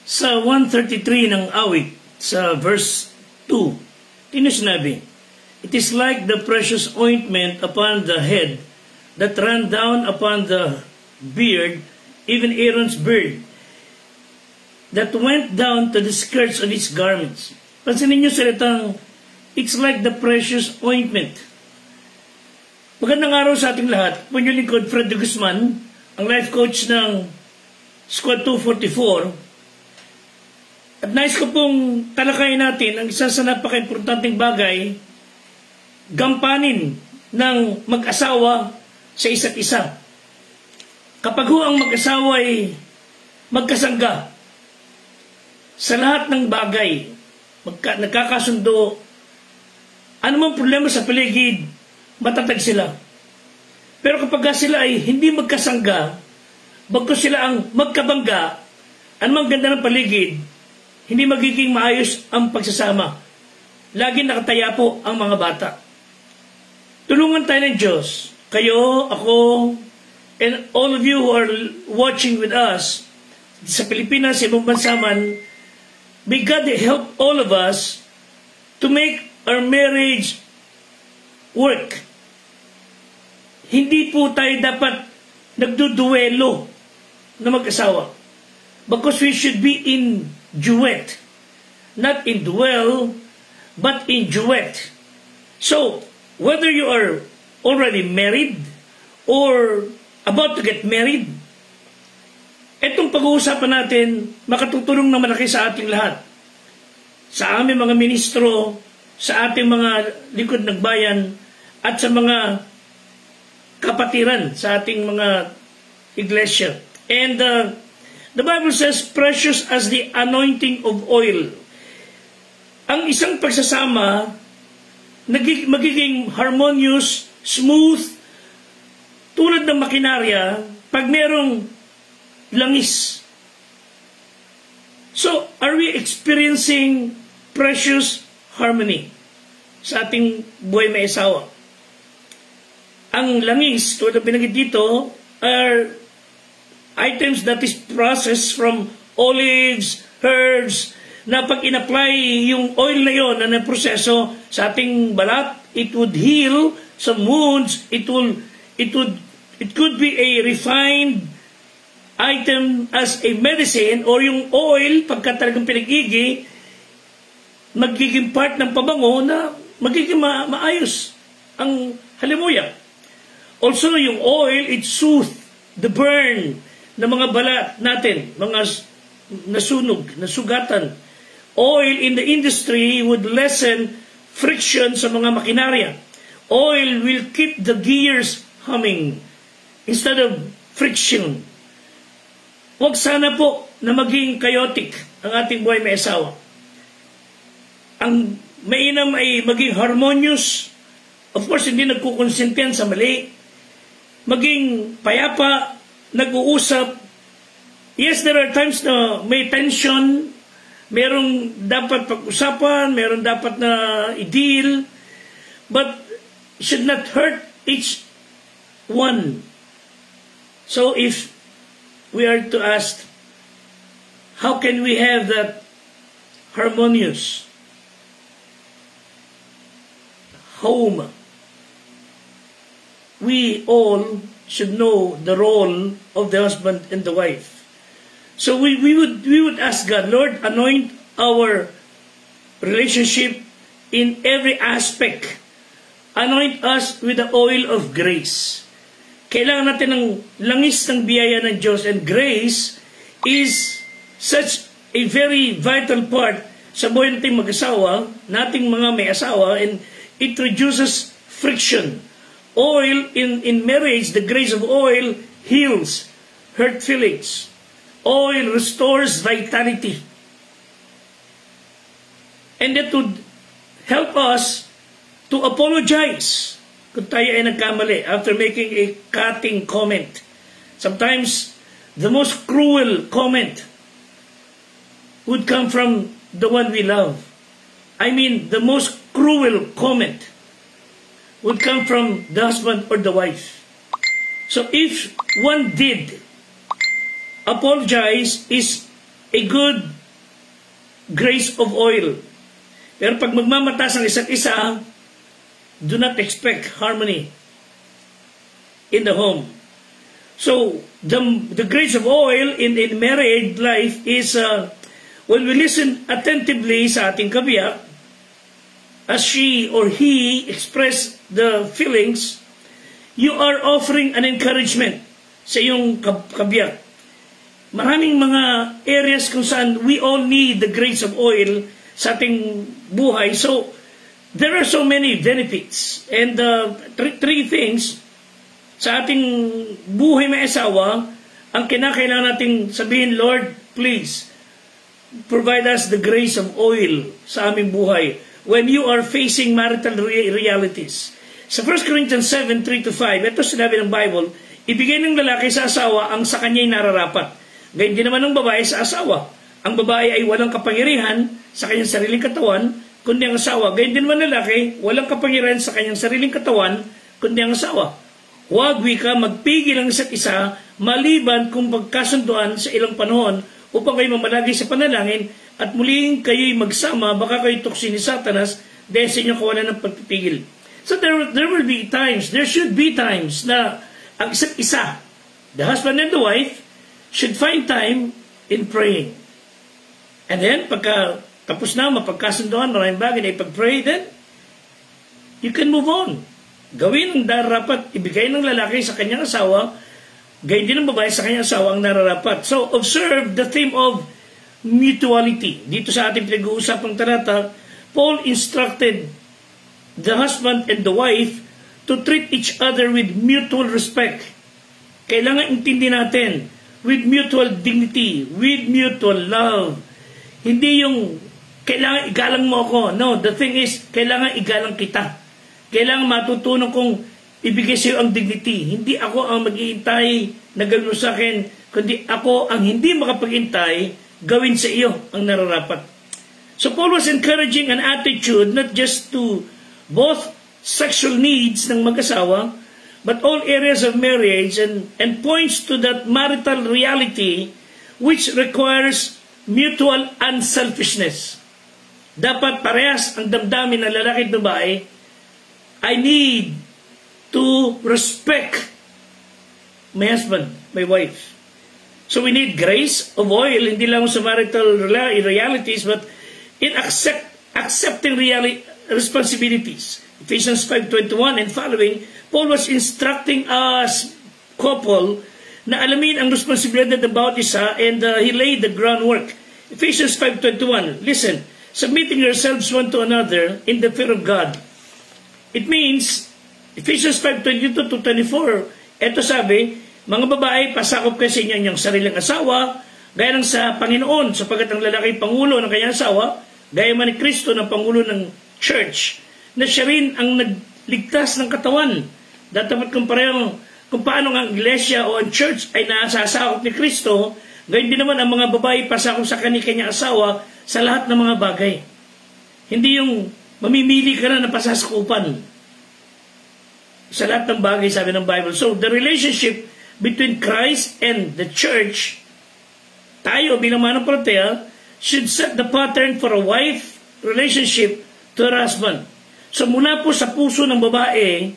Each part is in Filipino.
Sa 133 ng awit, sa verse 2, tino sinabi, "It is like the precious ointment upon the head that ran down upon the beard, even Aaron's beard, that went down to the skirts of his garments." Pansinin niyo salitang, it's like the precious ointment. Magandang araw sa ating lahat. Po yung lingkod, Fred de Guzman, ang life coach ng Squad 244. At nais ko pong talakayin natin ang isa sa napaka-importanting bagay, gampanin ng mag-asawa sa isa't isa. Kapag ho ang mag-asawa ay magkasangga sa lahat ng bagay, nagkakasundo, anumang problema sa paligid, matatag sila. Pero kapag sila ay hindi magkasangga, bagkus sila ang magkabangga, anumang ganda ng paligid, hindi magiging maayos ang pagsasama. Lagi nakataya po ang mga bata. Tulungan tayo ng Diyos. Kayo, ako, and all of you who are watching with us sa Pilipinas, sa ibang bansa man, may God help all of us to make our marriage work. Hindi po tayo dapat nagduduelo na mag-asawa. Because we should be in duet. Not in duel, but in duet. So, whether you are already married or about to get married, itong pag-uusapan natin makatutulong na malaki sa ating lahat. Sa aming mga ministro, sa ating mga likod ng bayan, at sa mga kapatiran sa ating mga iglesia. And the Bible says, precious as the anointing of oil. Ang isang pagsasama, magiging harmonious, smooth, tulad ng makinarya, pag merong langis. So, are we experiencing precious harmony sa ating buhay may asawa? Ang langis, tulad ng binanggit dito, are items that is processed from olives, herbs, na pag in-apply yung oil na yon na proseso sa ating balat, it would heal some wounds, it could be a refined item as a medicine, or yung oil, pagka talagang pinag-igi, magiging part ng pabango na magiging maayos ang halimuyak. Also, yung oil, it soothes the burn ng mga balat natin, mga nasunog, nasugatan. Oil in the industry would lessen friction sa mga makinarya. Oil will keep the gears humming instead of friction. Huwag sana po na maging chaotic ang ating buhay may asawa. Ang mainam ay maging harmonious. Of course, hindi nagkukonsentiyan sa mali. Maging payapa, nag-uusap. Yes, there are times na may tension, merong dapat pag-usapan, meron dapat na i-deal, but should not hurt each one. So if we are to ask, how can we have that harmonious home? We all should know the role of the husband and the wife. So we would ask God, Lord, anoint our relationship in every aspect. Anoint us with the oil of grace. Kailangan natin ng langis ng biyaya ng Diyos, and grace is such a very vital part sa buhay nating mag-asawa, nating mga may asawa, and it reduces friction. Oil in marriage, the grace of oil heals hurt feelings. Oil restores vitality. And that would help us to apologize kung tayo ay nagkamali after making a cutting comment. Sometimes, the most cruel comment would come from the one we love. I mean, the most cruel comment would come from the husband or the wife. So if one did apologize, is a good grace of oil. Pero pag magmamatas ang isa't isa, do not expect harmony in the home. So, the grace of oil in married life is, when we listen attentively sa ating kabiyak, as she or he express the feelings, you are offering an encouragement sa iyong kabiyak. Maraming mga areas kung saan we all need the grace of oil sa ating buhay. So, there are so many benefits. And three things sa ating buhay may asawa, ang kinakailangan nating sabihin, Lord, please, provide us the grace of oil sa aming buhay when you are facing marital realities. Sa 1 Corinthians 7, 3-5, ito sinabi ng Bible, ibigay ng lalaki sa asawa ang sa kanya'y nararapat. Ganyan din naman ng babae sa asawa. Ang babae ay walang kapangyarihan sa kanyang sariling katawan, kundi ang asawa. Ganyan din naman lalaki, walang kapangyarihan sa kanyang sariling katawan, kundi ang asawa. Huwag wika magpigil ang isa't isa maliban kung pagkasunduan sa ilang panahon upang kayo mamalagi sa panalangin at muling kayo'y magsama, baka kayo tuksin ni Satanas dahil sa inyong kawalan ng pagpipigil. So there will be times, there should be times na ang isa't isa, the husband and the wife, should find time in praying. And then, pagka tapos na, mapagkasunduan, maraming bagay na ipag-pray, then you can move on. Gawin ang nararapat, ibigay ng lalaki sa kanyang asawa, gayon din ng babae sa kanyang asawa ang nararapat. So, observe the theme of mutuality. Dito sa ating pinag-uusapang talata, Paul instructed the husband and the wife to treat each other with mutual respect. Kailangan intindi natin, with mutual dignity, with mutual love. Hindi yung, kailangan igalang mo ako. No, the thing is, kailangan igalang kita. Kailangan matutunan kong ibigay sa iyo ang dignity. Hindi ako ang mag-iintay na gawin mo sa akin, kundi ako ang hindi makapag-intay, gawin sa iyo ang nararapat. So Paul was encouraging an attitude not just to both sexual needs ng mag-asawa, but all areas of marriage and points to that marital reality which requires mutual unselfishness. Dapat parehas ang damdamin ng lalaki at babae. I need to respect my husband, my wife. So we need grace of oil, hindi lang sa marital realities, but in accepting responsibilities. Ephesians 5:21 and following, Paul was instructing us couple na alamin ang responsibilidad ng bawat isa, and he laid the groundwork. Ephesians 5:21, listen, submitting yourselves one to another in the fear of God. It means, Ephesians 5:22-24, eto sabi, mga babae, pasakop kayo sa inyong sariling asawa, gaya ng sa Panginoon, sapagat ang lalaki pangulo ng kanyang asawa, gaya man ni Kristo ng pangulo ng church, na siya rin ang nagligtas ng katawan. Dapat kung paano ang iglesia o ang church ay nasasakop ni Kristo, gayon din naman ang mga babae pasakop sa kanyang asawa sa lahat ng mga bagay. Hindi yung mamimili ka na pasasakupan sa lahat ng bagay, sabi ng Bible. So, the relationship between Christ and the church, tayo bilang mananampalataya, should set the pattern for a wife relationship to her husband. So, mula po sa puso ng babae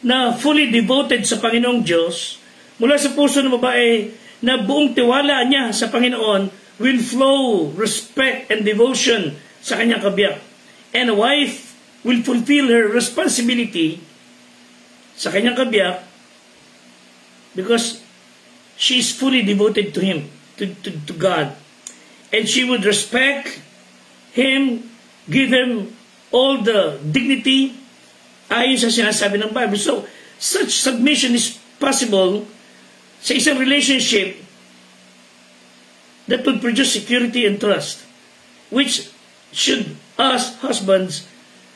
na fully devoted sa Panginoong Diyos, mula sa puso ng babae na buong tiwala niya sa Panginoon, will flow respect and devotion sa kanyang kabiyak. And a wife will fulfill her responsibility sa kanyang kabiyak because she is fully devoted to Him, to God. And she would respect Him, give Him all the dignity ayon sa sinasabi ng Bible. So, such submission is possible sa isang relationship that would produce security and trust, which should us husbands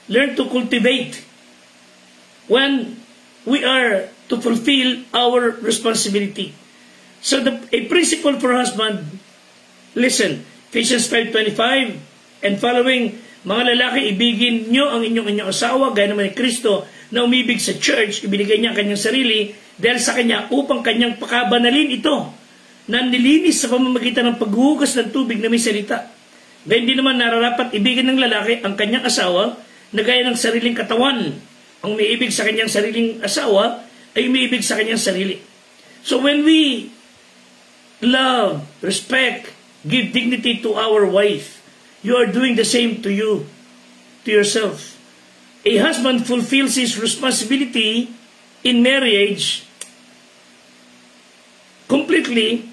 learn to cultivate when we are to fulfill our responsibility. So a principle for husband, listen, Ephesians 5:25 and following, mga lalaki, ibigin nyo ang inyong asawa, gaya naman ni Kristo na umibig sa church, ibinigay niya ang kanyang sarili dahil sa kanya upang kanyang pakabanalin ito, na nilinis sa pamamagitan ng paghuhugas ng tubig na may salita. Gayun din naman nararapat ibigin ng lalaki ang kanyang asawa na gaya ng sariling katawan. Ang umiibig sa kanyang sariling asawa ay umiibig sa kanyang sarili. So when we love, respect, give dignity to our wife, you are doing the same to you, to yourself. A husband fulfills his responsibility in marriage completely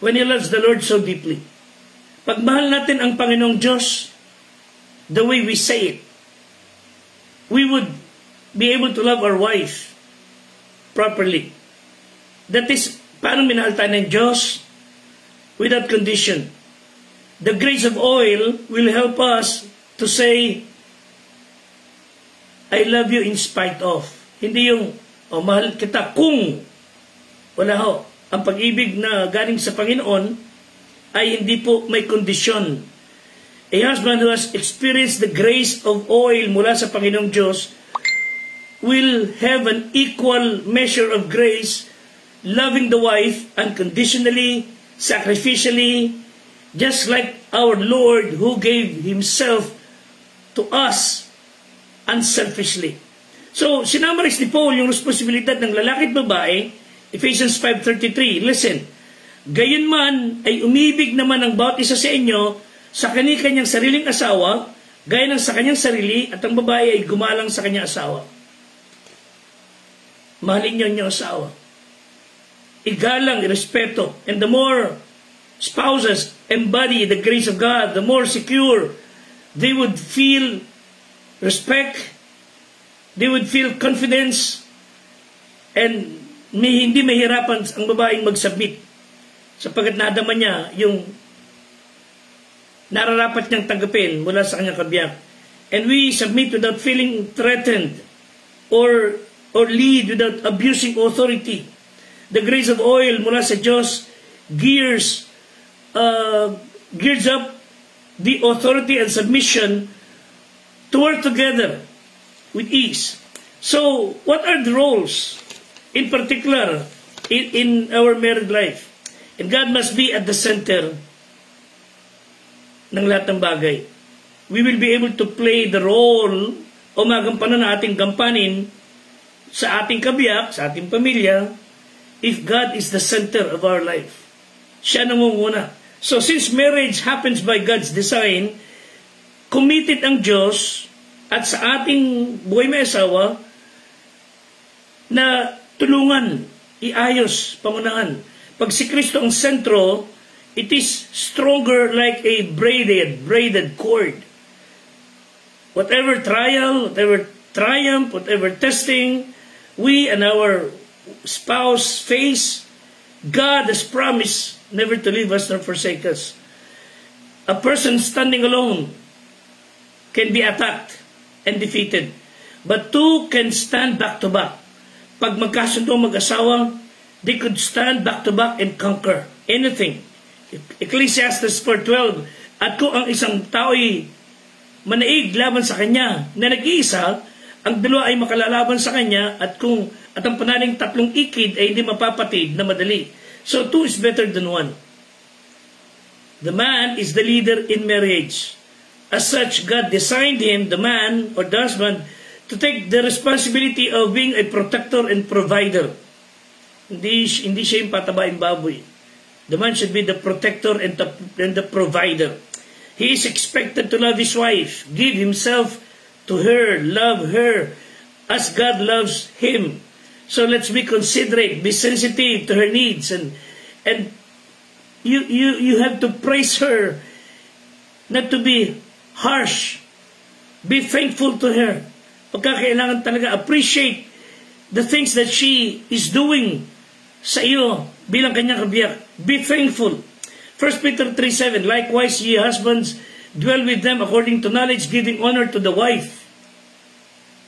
when he loves the Lord so deeply. Pagmahal natin ang Panginoong Diyos the way we say it, we would be able to love our wife properly. That is, paano minahal tayo ng Diyos? Without condition. The grace of oil will help us to say, I love you in spite of. Hindi yung, mahal kita kung. Wala ho. Ang pag-ibig na galing sa Panginoon ay hindi po may kondisyon. A husband who has experienced the grace of oil mula sa Panginoong Diyos will have an equal measure of grace, loving the wife unconditionally, sacrificially, just like our Lord who gave Himself to us unselfishly. So, sinamaris ni Paul yung responsibilidad ng lalaki at babae, Ephesians 5:33. Listen, gayon man ay umibig naman ang bawat isa sa inyo sa kanyang sariling asawa, gaya ng sa kanyang sarili, at ang babae ay gumalang sa kanyang asawa. Mahalin niyo ang inyong asawa. Igalang, irespeto. And the more spouses embody the grace of God, the more secure they would feel respect, they would feel confidence, and hindi mahirapan ang babaeng mag-submit sapagkat nadama niya yung nararapat niyang tanggapin mula sa kanyang kabiyak. And we submit without feeling threatened or lead without abusing authority. The grace of oil mula sa Diyos gears up the authority and submission to work together with ease. So, what are the roles in particular in our married life? And God must be at the center ng lahat ng bagay. We will be able to play the role o magampanan na ating gampanin sa ating kabiyak, sa ating pamilya, if God is the center of our life. Siya nangunguna. So since marriage happens by God's design, committed ang Diyos at sa ating buhay may asawa na tulungan, iayos, pangunahan. Pag si Kristo ang sentro, it is stronger like a braided cord. Whatever trial, whatever triumph, whatever testing we and our spouse face, God has promised never to leave us nor forsake us. A person standing alone can be attacked and defeated, but two can stand back to back. Pag magkasundo mag-asawa, they could stand back to back and conquer anything. Ecclesiastes 4:12, at kung ang isang tao'y manaig laban sa kanya na nag-iisa, ang dalawa ay makalalaban sa kanya, at ang panaling tatlong ikid ay hindi mapapatid na madali. So two is better than one. The man is the leader in marriage. As such, God designed him, the man or the husband, to take the responsibility of being a protector and provider. Hindi siya yung patabaing baboy. The man should be the protector and the provider. He is expected to love his wife, give himself to her, love her as God loves him. So let's be considerate, be sensitive to her needs, and you have to praise her, not to be harsh. Be thankful to her. Pagkakailangan talaga appreciate the things that she is doing sa iyo bilang kanyang kabiyak. Be thankful. 1 Peter 3:7, likewise ye husbands, dwell with them according to knowledge, giving honor to the wife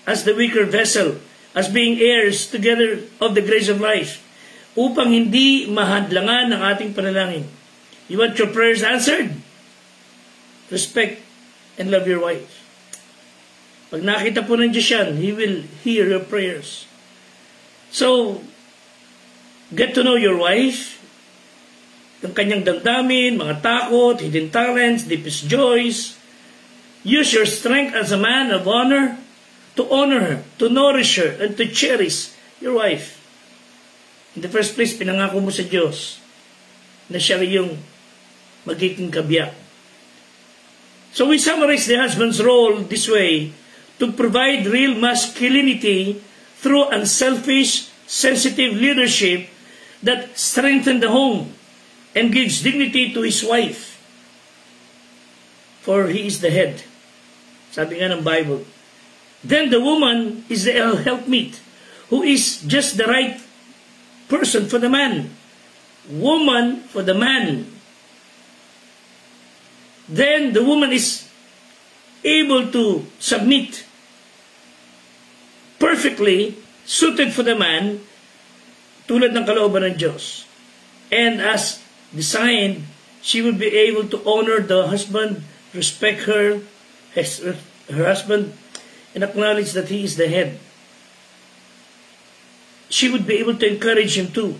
as the weaker vessel, as being heirs together of the grace of life, upang hindi mahadlangan ng ating panalangin. You want your prayers answered? Respect and love your wife. Pag nakita po ng Diyos yan, He will hear your prayers. So, get to know your wife, yung kanyang damdamin, mga takot, hidden talents, deepest joys. Use your strength as a man of honor to honor her, to nourish her, and to cherish your wife. In the first place, pinangako mo sa Diyos na siya yung magiging kabiyak. So we summarize the husband's role this way: to provide real masculinity through unselfish, sensitive leadership that strengthens the home and gives dignity to his wife. For he is the head. Sabi nga ng Bible. Then the woman is the helpmeet, who is just the right person for the man. Woman for the man. Then the woman is able to submit, perfectly suited for the man, tulad ng kalooban ng Diyos. And as designed, she will be able to honor the husband, respect her husband, and acknowledge that he is the head. She would be able to encourage him too.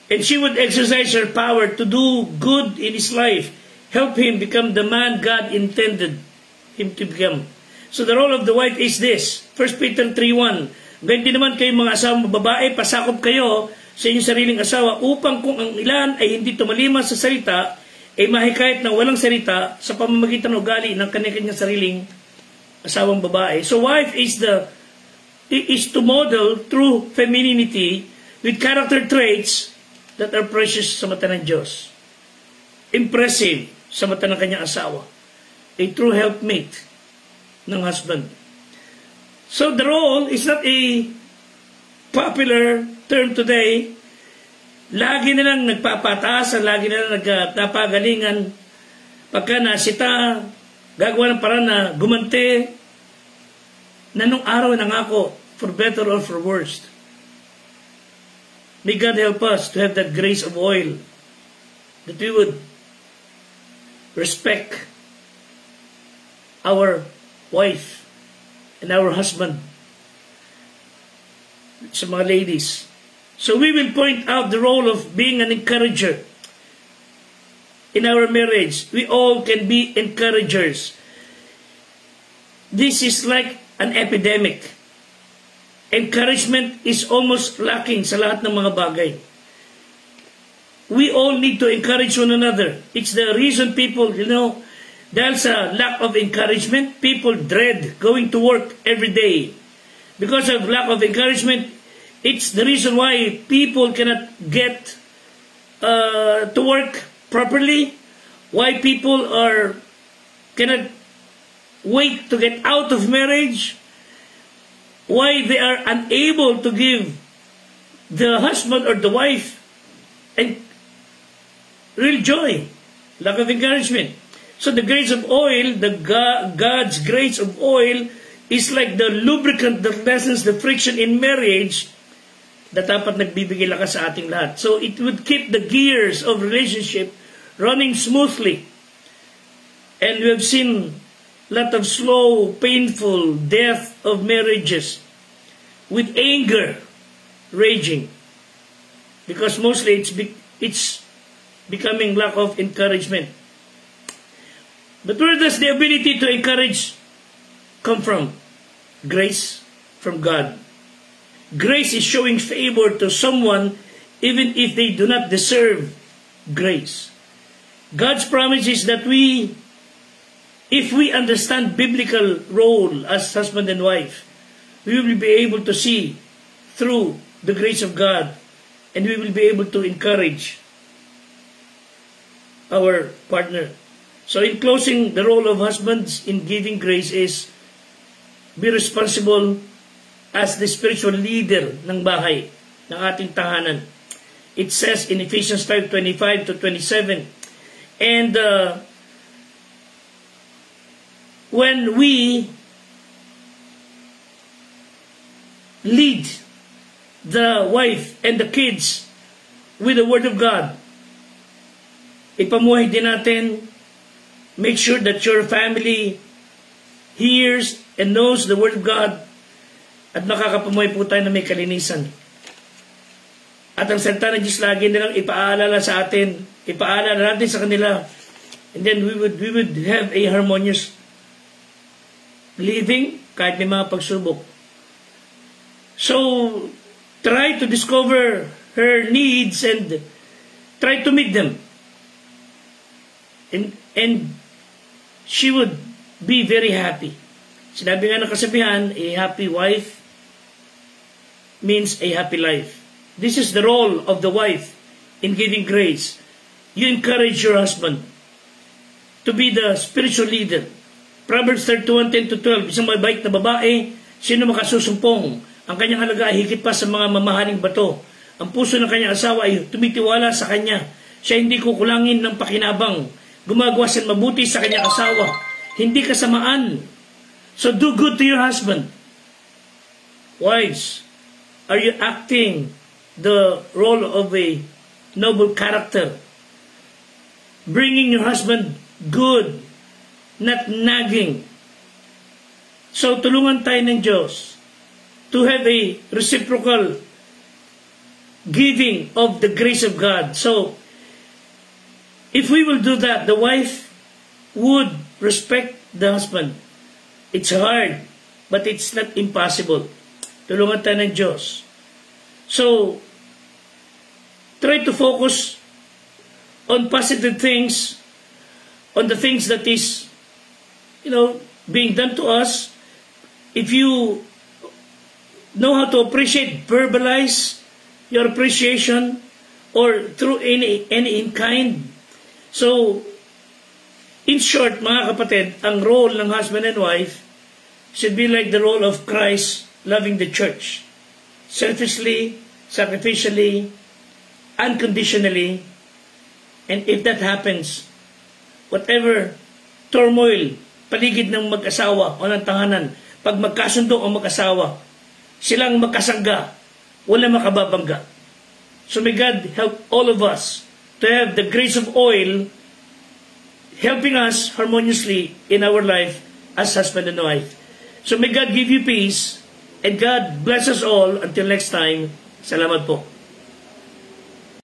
And she would exercise her power to do good in his life, help him become the man God intended him to become. So the role of the wife is this. 1 Peter 3:1. Ganyan din naman kayo mga asawang babae, pasakop kayo sa inyong sariling asawa upang kung ang ilan ay hindi tumalimas sa salita, ay mahikayat ng walang salita sa pamamagitan ng ugali ng kanya-kanyang sariling asawang babae. So wife is to model true femininity with character traits that are precious sa mata ng Diyos. Impressive sa mata ng kanyang asawa. A true helpmate ng husband. So the role is not a popular term today. Lagi na lang nagpapataas, lagi na lang nagpapagalingan. Pagka nasita, gagawa ng paraan na gumante, na nung araw nangako, for better or for worse. May God help us to have that grace of oil, that we would respect our wife and our husband. Sa mga ladies. So we will point out the role of being an encourager in our marriage. We all can be encouragers. This is like an epidemic. Encouragement is almost lacking sa lahat ng mga bagay. We all need to encourage one another. It's the reason people, dahil sa lack of encouragement, people dread going to work every day. Because of lack of encouragement, it's the reason why people cannot get to work properly, why people cannot wait to get out of marriage, why they are unable to give the husband or the wife and real joy, lack of encouragement. So the grace of oil, God's grace of oil is like the lubricant that lessens the friction in marriage na dapat nagbibigay lakas sa ating lahat. So it would keep the gears of relationship running smoothly. And we have seen a lot of slow, painful death of marriages with anger raging. Because mostly it's becoming lack of encouragement. But where does the ability to encourage come from? Grace from God. Grace is showing favor to someone even if they do not deserve grace. God's promise is that if we understand biblical role as husband and wife, we will be able to see through the grace of God, and we will be able to encourage our partner. So in closing, the role of husbands in giving grace is be responsible as the spiritual leader ng bahay, ng ating tahanan. It says in Ephesians 5:25 to 27, and when we lead the wife and the kids with the Word of God, ipamuhay din natin, make sure that your family hears and knows the Word of God, at makakapamuhay po tayo na may kalinisan. At ang salita ng Diyos lagi nilang ipaalala sa atin, ipaalala natin sa kanila. And then we would have a harmonious living kahit may mga pagsubok. So, try to discover her needs and try to meet them. And she would be very happy. Sinabi nga ng kasabihan, a happy wife means a happy life. This is the role of the wife in giving grace. You encourage your husband to be the spiritual leader. Proverbs 31:10-12, isang mabait na babae, sino makasusumpong? Ang kanyang halaga ay higit pa sa mga mamahaling bato. Ang puso ng kanyang asawa ay tumitiwala sa kanya. Siya hindi kukulangin ng pakinabang. Gumagawa siya mabuti sa kanyang asawa. Hindi kasamaan. So do good to your husband. Wives, are you acting the role of a noble character? Bringing your husband good, not nagging. So tulungan tayo ng Diyos to have a reciprocal giving of the grace of God. So if we will do that, the wife would respect the husband. It's hard, but it's not impossible. Tulungan tayo ng Diyos. So, try to focus on positive things, on the things that is, being done to us. If you know how to appreciate, verbalize your appreciation, or through any in kind. So, in short, mga kapatid, ang role ng husband and wife should be like the role of Christ loving the church. Selfishly, sacrificially, unconditionally. And if that happens, whatever turmoil, paligid ng mag-asawa o ng tahanan, pag magkasundo ang mag-asawa, silang magkasangga, wala makababangga. So may God help all of us to have the grace of oil helping us harmoniously in our life as husband and wife. So may God give you peace, and God bless us all. Until next time, salamat po.